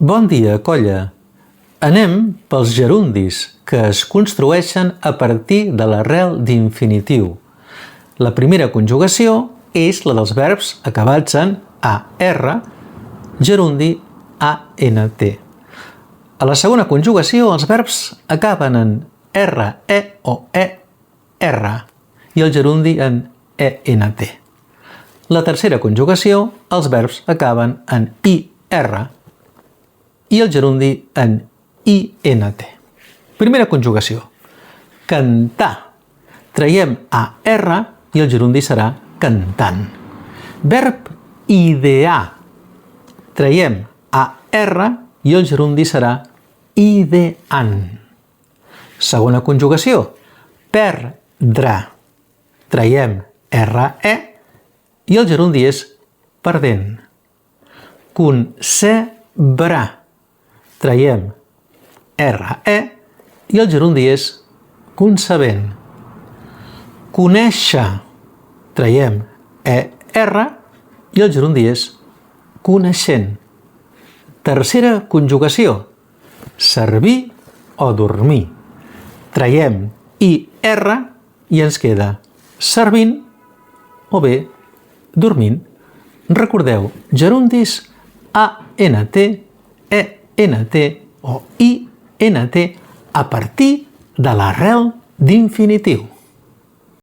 Bon dia, colla! Anem pels gerundis, que es construeixen a partir de l'arrel d'infinitiu. La primera conjugació és la dels verbs acabats en AR, gerundi ANT. A la segona conjugació, els verbs acaben en RE o ER i el gerundi en ENT. La tercera conjugació, els verbs acaben en IR i el gerundi en INT. Primera conjugació. Cantar. Traiem AR i el gerundi serà cantant. Verb idear. Traiem AR i el gerundi serà ideant. Segona conjugació. Perdre. Traiem RE i el gerundi és perdent. Concebre. Traiem RE i el gerundi és concebent. Conèixer. Traiem ER i el gerundi és coneixent. Tercera conjugació. Servir o dormir. Traiem IR i ens queda servint o bé dormint. Recordeu, gerundis ANT, ENT o INT a partir de l'arrel d'infinitiu.